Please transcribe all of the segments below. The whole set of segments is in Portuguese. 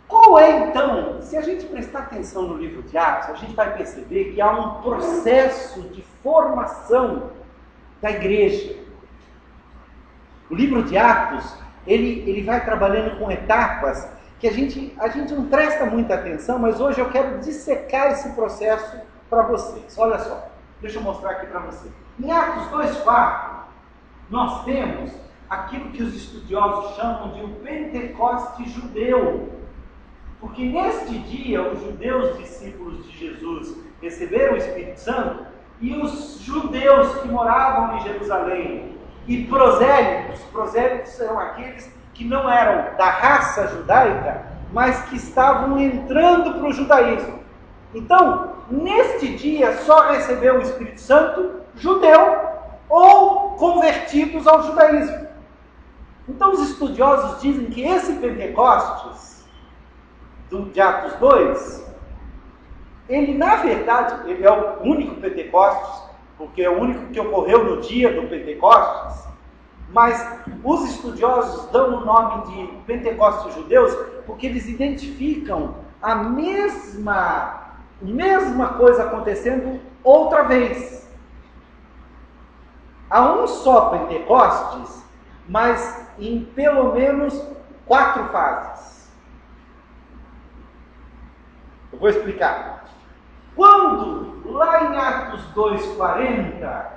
Qual é, então, se a gente prestar atenção no livro de Atos, a gente vai perceber que há um processo de formação da igreja. O livro de Atos, ele vai trabalhando com etapas que a gente não presta muita atenção, mas hoje eu quero dissecar esse processo para vocês. Olha só, deixa eu mostrar aqui para vocês. Em Atos 2:4, nós temos aquilo que os estudiosos chamam de o Pentecoste judeu. Porque neste dia, os judeus discípulos de Jesus receberam o Espírito Santo e os judeus que moravam em Jerusalém e prosélitos eram aqueles que não eram da raça judaica, mas que estavam entrando para o judaísmo. Então, neste dia, só recebeu o Espírito Santo judeu ou convertidos ao judaísmo. Então, os estudiosos dizem que esse Pentecostes de Atos 2, ele na verdade, ele é o único Pentecostes, porque é o único que ocorreu no dia do Pentecostes, mas os estudiosos dão o nome de Pentecostes judeus porque eles identificam a mesma coisa acontecendo outra vez. Há um só Pentecostes, mas em pelo menos 4 fases. Eu vou explicar. Quando, lá em Atos 2:40,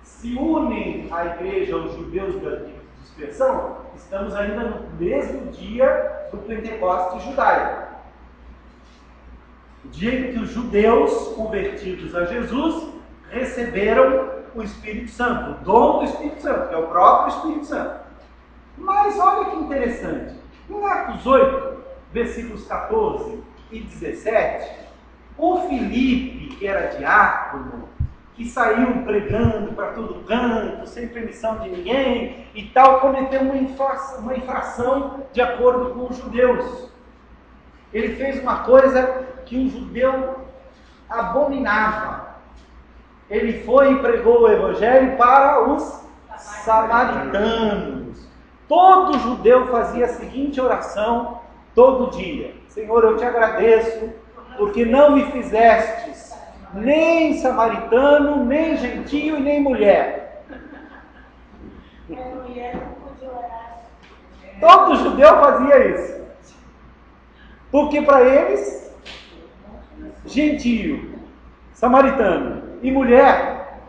se unem à igreja os judeus da dispersão, estamos ainda no mesmo dia do Pentecostes judaico. O dia em que os judeus convertidos a Jesus receberam o Espírito Santo, o dom do Espírito Santo, que é o próprio Espírito Santo. Mas olha que interessante. Em Atos 8, versículos 14 e 17, o Filipe, que era diácono, que saiu pregando para todo canto, sem permissão de ninguém e tal, cometeu uma infração de acordo com os judeus. Ele fez uma coisa que um judeu abominava. Ele foi e pregou o evangelho para os samaritanos. Todo judeu fazia a seguinte oração todo dia: Senhor, eu te agradeço, porque não me fizestes nem samaritano, nem gentio e nem mulher. Todo judeu fazia isso. Porque para eles, gentio, samaritano e mulher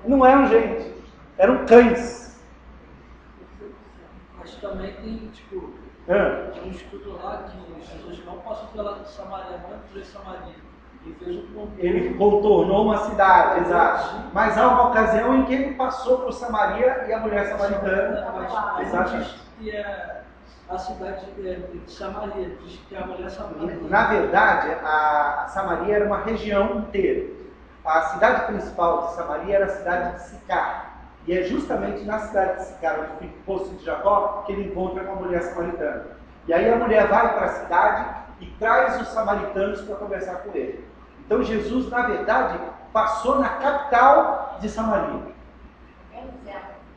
não eram gente, eram cães. Mas também tem, um estudo lá que Jesus não passou pela Samaria, não entrou em Samaria. Ele contornou uma cidade, exato. Mas há uma ocasião em que ele passou por Samaria e a mulher samaritana. Exatamente. E a cidade de Samaria, diz que a mulher samaritana. Na verdade, a Samaria era uma região inteira. A cidade principal de Samaria era a cidade de Sicar. E é justamente na cidade de Sicar, onde fica o poço de Jacó, que ele encontra com a mulher samaritana. E aí a mulher vai para a cidade e traz os samaritanos para conversar com ele. Então Jesus, na verdade, passou na capital de Samaria.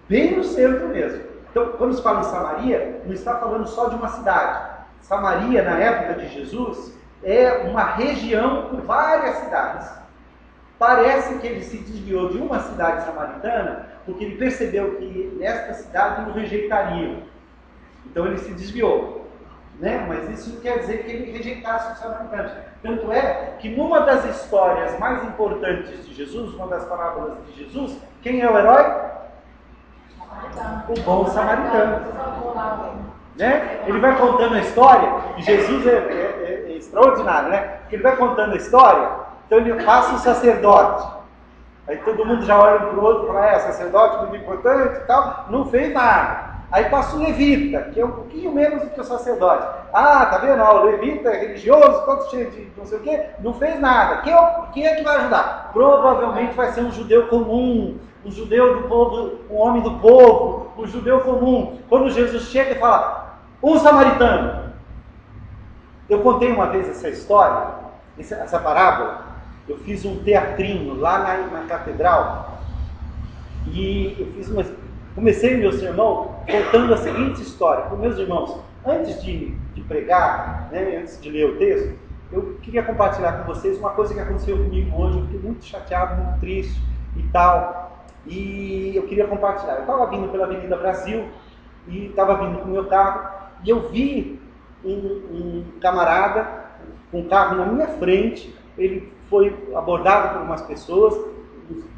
Bem no centro mesmo. Então, quando se fala em Samaria, não está falando só de uma cidade. Samaria, na época de Jesus, é uma região com várias cidades. Parece que ele se desviou de uma cidade samaritana, porque ele percebeu que nesta cidade o rejeitariam. Então ele se desviou. Mas isso não quer dizer que ele rejeitasse os samaritanos. Tanto é que numa das histórias mais importantes de Jesus, uma das parábolas de Jesus, quem é o herói? O bom samaritano. Ele vai contando a história, e Jesus é extraordinário, porque ele vai contando a história, então ele passa o sacerdote. Aí todo mundo já olha um para o outro e fala, sacerdote muito importante e tal, não fez nada. Aí passa o levita, que é um pouquinho menos do que o sacerdote. Tá vendo? O levita é religioso, todo cheio de não sei o quê, não fez nada. Quem é que vai ajudar? Provavelmente vai ser um judeu comum, um judeu do povo, um homem do povo, um judeu comum. Quando Jesus chega e fala, um samaritano. Eu contei uma vez essa história, essa parábola. Eu fiz um teatrinho lá na catedral e eu fiz comecei meu sermão contando a seguinte história para meus irmãos. Antes de pregar, né, antes de ler o texto, eu queria compartilhar com vocês uma coisa que aconteceu comigo hoje. Eu fiquei muito chateado, muito triste e tal. E eu queria compartilhar. Eu estava vindo pela Avenida Brasil e estava vindo com o meu carro e eu vi um camarada com um carro na minha frente. Ele foi abordado por umas pessoas,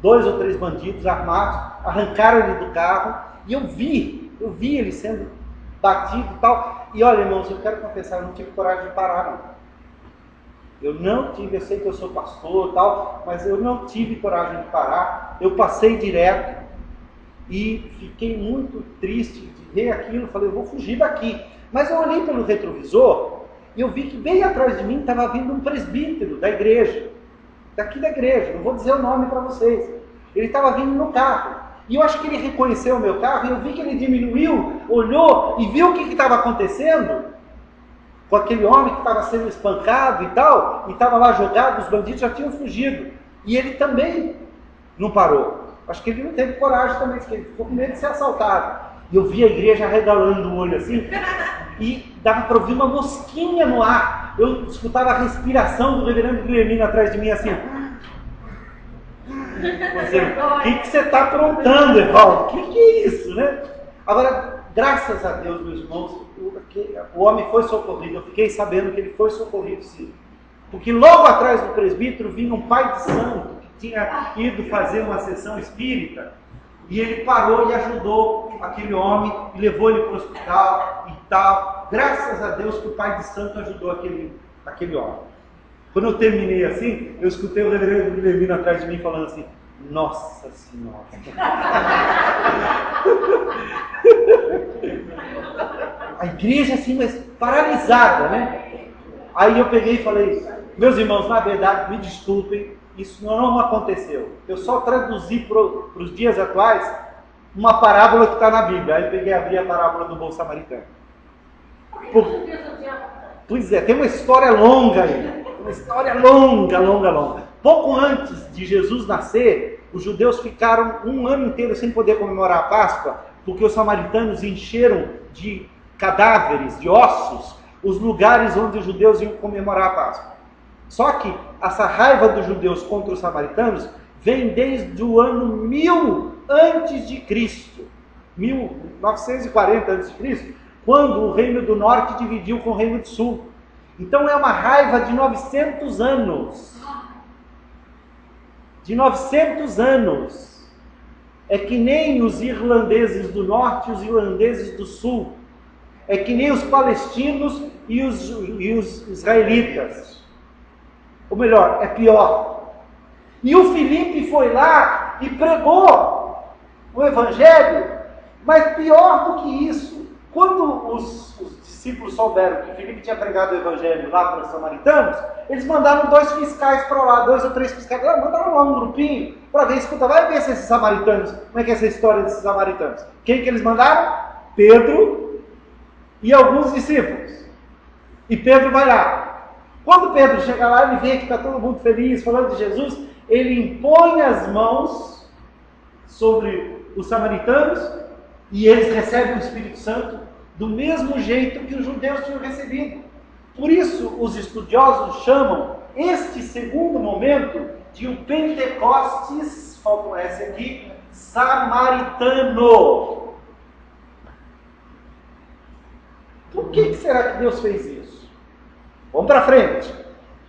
2 ou 3 bandidos armados, arrancaram ele do carro e eu vi ele sendo batido e tal. E olha, irmãos, eu quero confessar, eu não tive coragem de parar, não. Eu sei que eu sou pastor e tal, mas eu não tive coragem de parar. Eu passei direto e fiquei muito triste de ver aquilo. Falei, eu vou fugir daqui. Mas eu olhei pelo retrovisor e eu vi que bem atrás de mim estava vindo um presbítero da igreja. Daqui da igreja, não vou dizer o nome para vocês. Ele estava vindo no carro. E eu acho que ele reconheceu o meu carro e eu vi que ele diminuiu, olhou e viu o que estava acontecendo com aquele homem que estava sendo espancado e tal, e estava lá jogado, os bandidos já tinham fugido. E ele também não parou. Acho que ele não teve coragem também, porque ele ficou com medo de ser assaltado. E eu vi a igreja arregalando o olho assim, e dava para ouvir uma mosquinha no ar. Eu escutava a respiração do reverendo Guilhermino atrás de mim assim. O que você está aprontando, irmão? O que é isso, né? Agora, graças a Deus, meus irmãos, o homem foi socorrido. Eu fiquei sabendo que ele foi socorrido, sim. Porque logo atrás do presbítero vinha um pai de santo que tinha ido fazer uma sessão espírita. E ele parou e ajudou aquele homem e levou ele para o hospital e tal. Graças a Deus que o pai de santo ajudou aquele homem. Quando eu terminei assim, eu escutei o reverendo Guilhermino atrás de mim falando assim, Nossa Senhora. A igreja assim, mas paralisada, né? Aí eu peguei e falei, meus irmãos, na verdade, me desculpem, isso não aconteceu. Eu só traduzi para os dias atuais uma parábola que está na Bíblia. Aí eu peguei e abri a parábola do bom samaritano. Pois é, tem uma história longa aí. Uma história longa. Pouco antes de Jesus nascer, os judeus ficaram um ano inteiro sem poder comemorar a Páscoa, porque os samaritanos encheram de cadáveres, de ossos, os lugares onde os judeus iam comemorar a Páscoa. Só que essa raiva dos judeus contra os samaritanos vem desde o ano 1000 antes de Cristo, 1940 antes de Cristo, quando o reino do norte dividiu com o reino do sul. Então é uma raiva de 900 anos. De 900 anos. É que nem os irlandeses do norte e os irlandeses do sul. É que nem os palestinos e os israelitas. Ou melhor, é pior. E o Filipe foi lá e pregou o evangelho, mas pior do que isso, quando os discípulos souberam que Filipe tinha pregado o evangelho lá para os samaritanos, eles mandaram 2 fiscais para lá, 2 ou 3 fiscais, mandaram lá um grupinho para ver, escuta, vai ver se esses samaritanos, como é que é essa história desses samaritanos. Quem que eles mandaram? Pedro e alguns discípulos. E Pedro vai lá. Quando Pedro chega lá, ele vê que está todo mundo feliz, falando de Jesus, ele impõe as mãos sobre os samaritanos e eles recebem o Espírito Santo do mesmo jeito que os judeus tinham recebido. Por isso, os estudiosos chamam este segundo momento de um Pentecostes, falta um S aqui, samaritano. Por que será que Deus fez isso? Vamos para frente.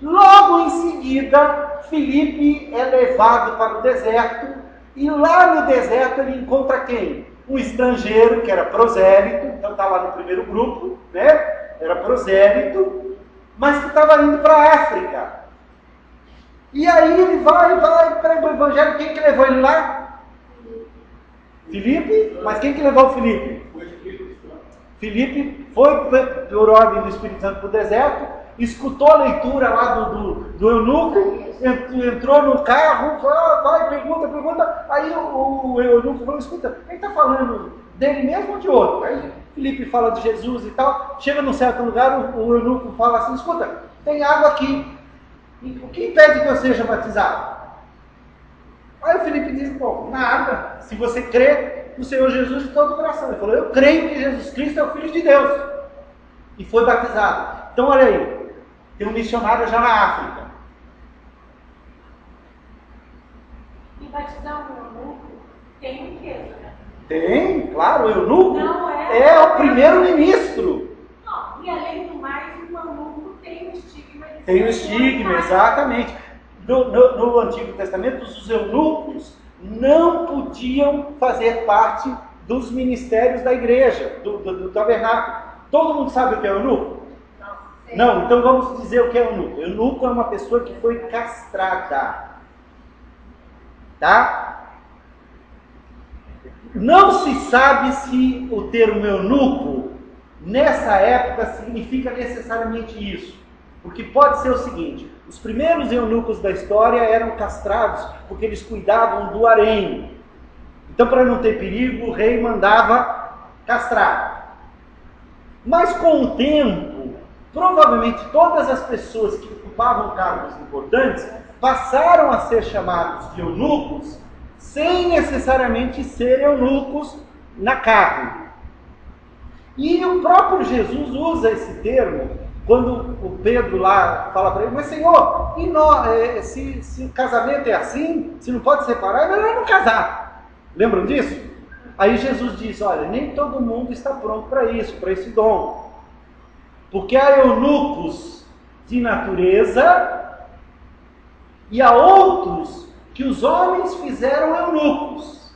Logo em seguida, Filipe é levado para o deserto e lá no deserto ele encontra quem? Um estrangeiro que era prosélito, então está lá no primeiro grupo, né? Era prosélito, mas que estava indo para a África. E aí ele vai, prega o evangelho. Quem que levou ele lá? Filipe? Mas quem que levou o Filipe? Filipe foi por ordem do Espírito Santo para o deserto, escutou a leitura lá do eunuco, entrou no carro, falou, vai, pergunta. Aí o eunuco falou, escuta, quem está falando dele mesmo ou de outro? Aí Filipe fala de Jesus e tal, chega num certo lugar, o eunuco fala assim, escuta, tem água aqui, o que impede que eu seja batizado? Aí o Filipe diz, bom, nada, se você crê no Senhor Jesus de todo o coração. Ele falou, eu creio que Jesus Cristo é o Filho de Deus. e foi batizado. Então olha aí, tem um missionário já na África. E batizar um eunuco tem um peso, né? Tem, claro, o eunuco Não é o primeiro-ministro. Não, e além do mais, o eunuco tem um estigma. Tem um estigma, exatamente. No Antigo Testamento, os eunucos não podiam fazer parte dos ministérios da igreja, do tabernáculo. Todo mundo sabe o que é eunuco? Não, então vamos dizer o que é eunuco. Eunuco é uma pessoa que foi castrada. Tá? Não se sabe se o termo eunuco, nessa época, significa necessariamente isso. Porque pode ser o seguinte: os primeiros eunucos da história eram castrados porque eles cuidavam do harém. Então, para não ter perigo, o rei mandava castrar. Mas com o tempo, provavelmente todas as pessoas que ocupavam cargos importantes passaram a ser chamados de eunucos sem necessariamente ser eunucos na carne. E o próprio Jesus usa esse termo quando o Pedro lá fala para ele: mas Senhor, e nós, se o casamento é assim, se não pode separar, é melhor não casar. Lembram disso? Aí Jesus diz: olha, nem todo mundo está pronto para isso, para esse dom. Porque há eunucos de natureza e há outros que os homens fizeram eunucos.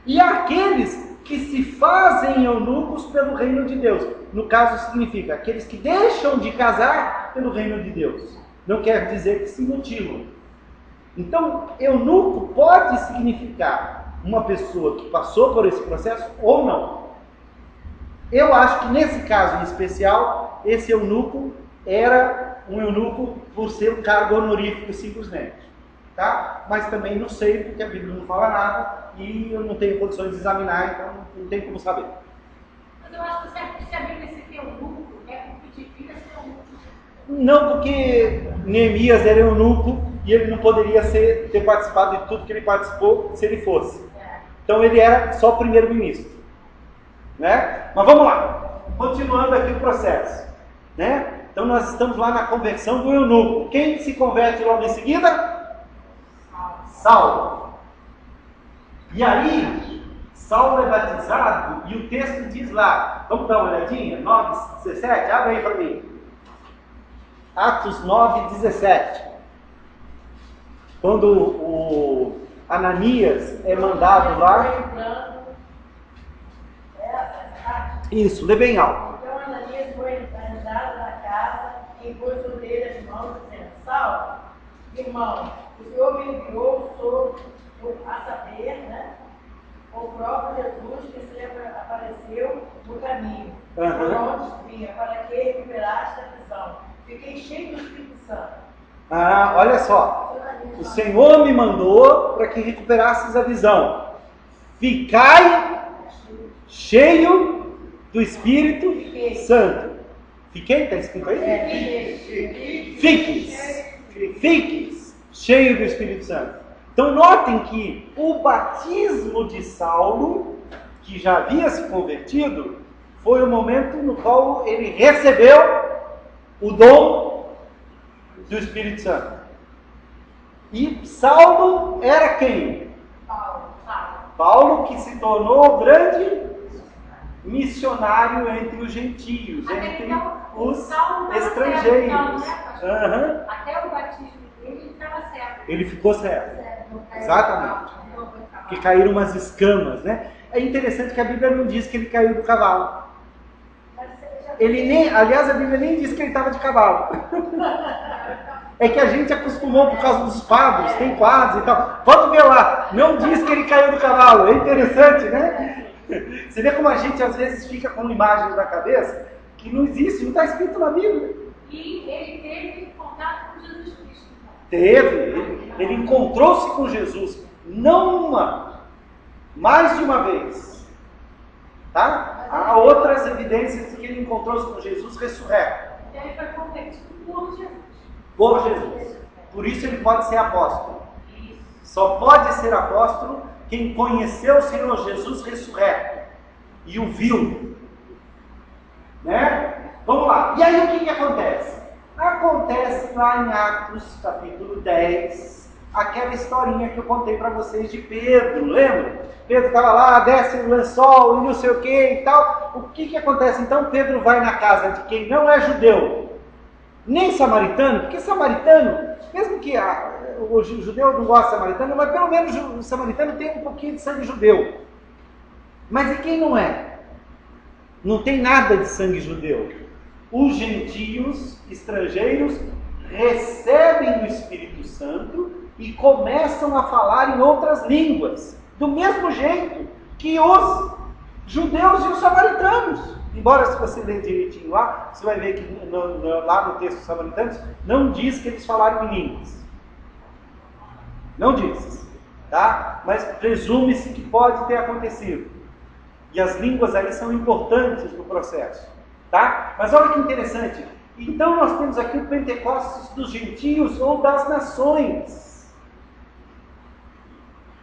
E há aqueles que se fazem eunucos pelo reino de Deus. No caso, significa aqueles que deixam de casar pelo reino de Deus. Não quer dizer que se mutilam. Então, eunuco pode significar uma pessoa que passou por esse processo ou não. Eu acho que nesse caso em especial, esse eunuco era um eunuco por ser um cargo honorífico simplesmente. Tá? Mas também não sei, porque a Bíblia não fala nada e eu não tenho condições de examinar, então não tem como saber. Mas eu acho que se a Bíblia se tem eunuco, é porque devia ser eunuco. Não, porque Neemias era eunuco e ele não poderia ter participado de tudo que ele participou se ele fosse. Então ele era só primeiro-ministro. Né? Mas vamos lá, continuando aqui o processo. Né? Então nós estamos lá na conversão do eunuco. Quem se converte logo em seguida? Saulo. E aí, Saulo é batizado e o texto diz lá, vamos dar uma olhadinha? 9:17, abre aí para mim. Atos 9:17. Quando o Ananias é mandado lá. Isso, lê bem alto. Então Ananias foi entrado na casa e pôs sobre ele as mãos, dizendo: Saulo, irmão, o Senhor me enviou a saber, né, o próprio Jesus que sempre apareceu no caminho, por onde vinha, para que recuperaste a visão. Fiquei cheio do Espírito Santo. Olha só, o Senhor me mandou para que recuperasses a visão. Ficai cheio do Espírito Santo. Fiquei? Está escrito aí? Fiques cheio do Espírito Santo. Então notem que o batismo de Saulo, que já havia se convertido, foi o momento no qual ele recebeu o dom do Espírito Santo. E Saulo era quem? Paulo, que se tornou o grande missionário entre os gentios, entre os estrangeiros. Até o batismo dele, ele estava certo. Ele ficou certo. Exatamente. Porque caíram umas escamas, né? É interessante que a Bíblia não diz que ele caiu do cavalo. Aliás, a Bíblia nem diz que ele estava de cavalo. É que a gente acostumou por causa dos quadros, tem quadros e tal. Pode ver lá, não diz que ele caiu do cavalo. É interessante, né? Você vê como a gente às vezes fica com imagens na cabeça que não existe, não está escrito na Bíblia. E ele teve contato com Jesus Cristo. Ele encontrou-se com Jesus, não uma, mais de uma vez. Tá? Há outras evidências de que ele encontrou-se com Jesus ressurreto. Então ele foi convertido por Jesus. Por Jesus. Por isso ele pode ser apóstolo. Só pode ser apóstolo quem conheceu o Senhor Jesus ressurreto e o viu. Né? Vamos lá. E aí o que acontece? Acontece lá em Atos, capítulo 10, aquela historinha que eu contei para vocês de Pedro, lembra? Pedro estava lá, desce o lençol e não sei o que e tal. O que acontece? Então Pedro vai na casa de quem não é judeu, nem samaritano, porque samaritano, mesmo que o judeu não gosta de samaritano, mas pelo menos o samaritano tem um pouquinho de sangue judeu. Mas e quem não é? Não tem nada de sangue judeu. Os gentios, estrangeiros, recebem o Espírito Santo e começam a falar em outras línguas, do mesmo jeito que os judeus e os samaritanos. Embora, se você ler direitinho lá, você vai ver que lá no texto dos samaritanos não diz que eles falaram em línguas. Não diz, tá? Mas presume-se que pode ter acontecido. E as línguas aí são importantes no processo, tá? Mas olha que interessante. Então nós temos aqui o Pentecostes dos gentios ou das nações.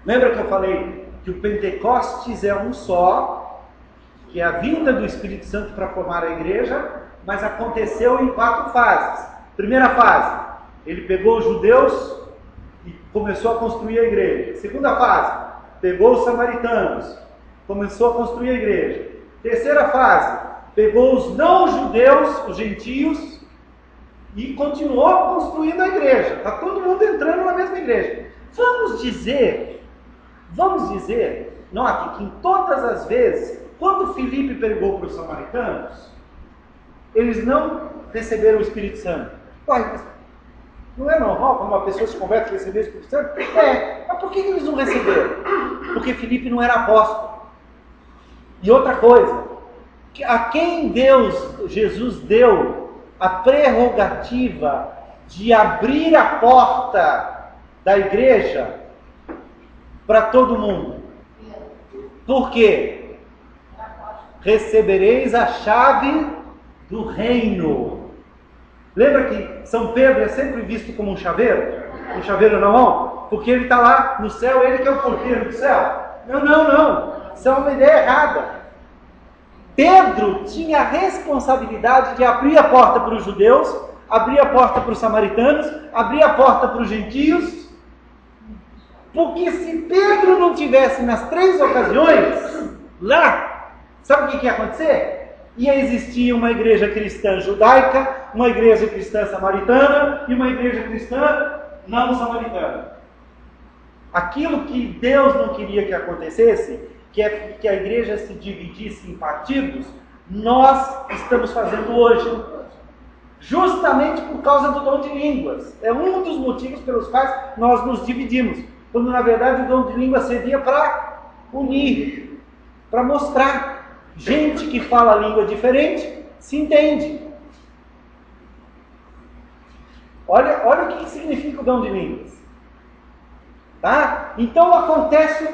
Lembra que eu falei que o Pentecostes é um só, que é a vinda do Espírito Santo para formar a igreja, mas aconteceu em 4 fases. Primeira fase, ele pegou os judeus e começou a construir a igreja. Segunda fase, pegou os samaritanos, começou a construir a igreja. Terceira fase, pegou os não-judeus, os gentios, e continuou construindo a igreja. Está todo mundo entrando na mesma igreja. Vamos dizer, note que em todas as vezes, quando Filipe pregou para os samaritanos, eles não receberam o Espírito Santo. Não é normal quando uma pessoa se converte e receber o Espírito Santo? Mas por que eles não receberam? Porque Filipe não era apóstolo. E outra coisa, a quem Jesus deu a prerrogativa de abrir a porta da igreja para todo mundo. Por quê? Recebereis a chave do reino. Lembra que São Pedro é sempre visto como um chaveiro na mão? Porque ele está lá no céu, ele que é o porteiro do céu. Não. Isso é uma ideia errada. Pedro tinha a responsabilidade de abrir a porta para os judeus, abrir a porta para os samaritanos, abrir a porta para os gentios, porque se Pedro não tivesse nas 3 ocasiões, lá, sabe o que ia acontecer? Ia existir uma igreja cristã judaica, uma igreja cristã samaritana e uma igreja cristã não samaritana. Aquilo que Deus não queria que acontecesse, que a igreja se dividisse em partidos, nós estamos fazendo hoje, justamente por causa do dom de línguas. É um dos motivos pelos quais nós nos dividimos, quando na verdade o dom de línguas servia para unir, para mostrar. Gente que fala língua diferente se entende. Olha o que significa o dom de línguas. Tá? Então acontece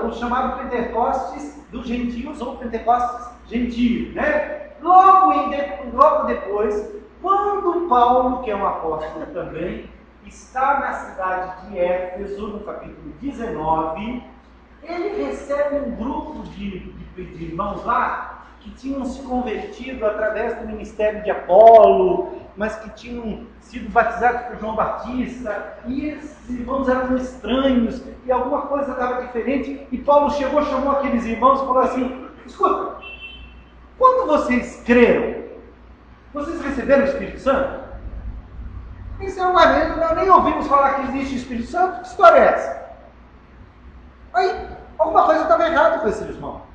o chamado Pentecostes dos gentios ou Pentecostes gentio, né? Logo depois, quando Paulo, que é um apóstolo também, está na cidade de Éfeso, no capítulo 19, ele recebe um grupo de irmãos lá que tinham se convertido através do ministério de Apolo, mas que tinham sido batizados por João Batista, e esses irmãos eram estranhos, e alguma coisa estava diferente, e Paulo chegou, chamou aqueles irmãos e falou assim: escuta, quando vocês creram, vocês receberam o Espírito Santo? Eles disseram: nós nem ouvimos falar que existe o Espírito Santo, que história é essa? Aí, alguma coisa estava errada com esse irmão.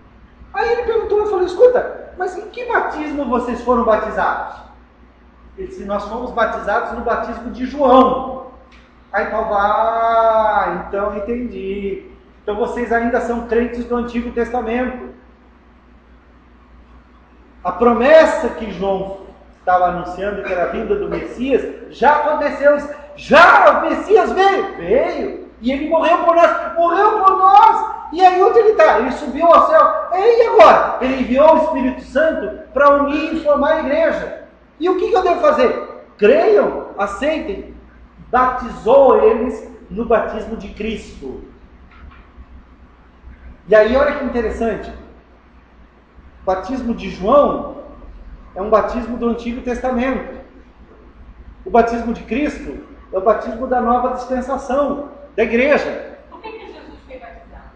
Aí ele perguntou, eu falei: escuta, mas em que batismo vocês foram batizados? Ele disse: nós fomos batizados no batismo de João. Aí Paulo: então entendi. Então vocês ainda são crentes do Antigo Testamento. A promessa que João estava anunciando, que era a vinda do Messias, já aconteceu. Já o Messias veio. E ele morreu por nós. E aí onde ele está? Ele subiu ao céu. E agora? Ele enviou o Espírito Santo para unir e formar a igreja. E o que eu devo fazer? Creiam, aceitem. Batizou eles no batismo de Cristo. E aí olha que interessante. O batismo de João é um batismo do Antigo Testamento. O batismo de Cristo é o batismo da nova dispensação, da igreja. Por que Jesus foi batizado?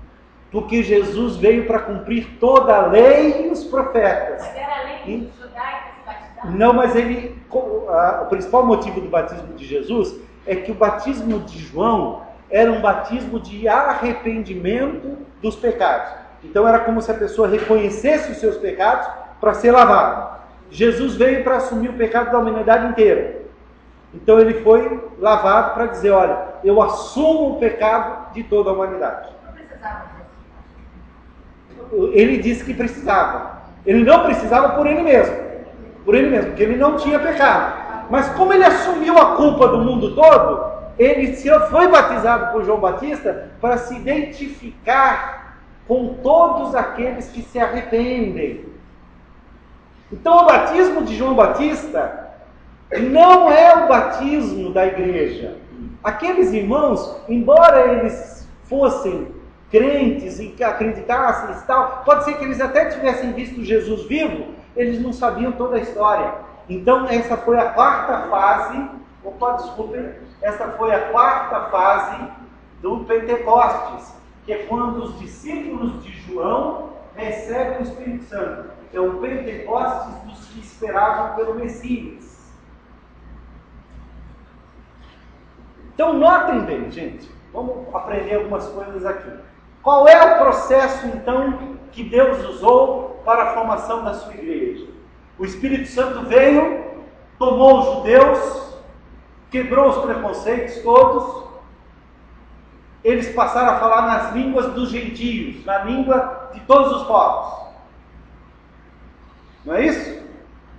Porque Jesus veio para cumprir toda a lei e os profetas. Mas era a lei judaica se batizar? Não, mas o principal motivo do batismo de Jesus é que o batismo de João era um batismo de arrependimento dos pecados. Então era como se a pessoa reconhecesse os seus pecados para ser lavado. Jesus veio para assumir o pecado da humanidade inteira. Então ele foi lavado para dizer, olha, eu assumo o pecado de toda a humanidade. Não precisava disso. Ele disse que precisava. Ele não precisava por ele mesmo, porque ele não tinha pecado. Mas como ele assumiu a culpa do mundo todo, ele foi batizado por João Batista para se identificar com todos aqueles que se arrependem. Então o batismo de João Batista não é o batismo da igreja. Aqueles irmãos, embora eles fossem crentes e que acreditassem e tal, pode ser que eles até tivessem visto Jesus vivo, eles não sabiam toda a história. Então essa foi a quarta fase, essa foi a quarta fase do Pentecostes, que é quando os discípulos de João recebem o Espírito Santo. É o Pentecostes dos que esperavam pelo Messias. Então notem bem, gente, vamos aprender algumas coisas aqui. Qual é o processo, então, que Deus usou para a formação da sua igreja? O Espírito Santo veio, tomou os judeus, quebrou os preconceitos todos, eles passaram a falar nas línguas dos gentios, na língua de todos os povos. Não é isso?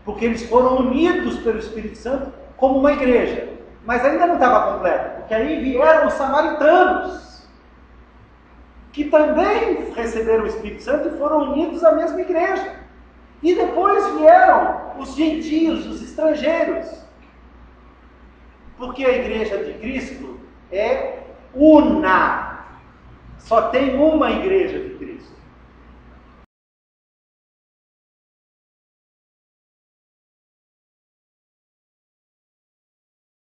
Porque eles foram unidos pelo Espírito Santo como uma igreja. Mas ainda não estava completa, porque aí vieram os samaritanos, que também receberam o Espírito Santo e foram unidos à mesma igreja. E depois vieram os gentios, os estrangeiros. Porque a igreja de Cristo é una. Só tem uma igreja de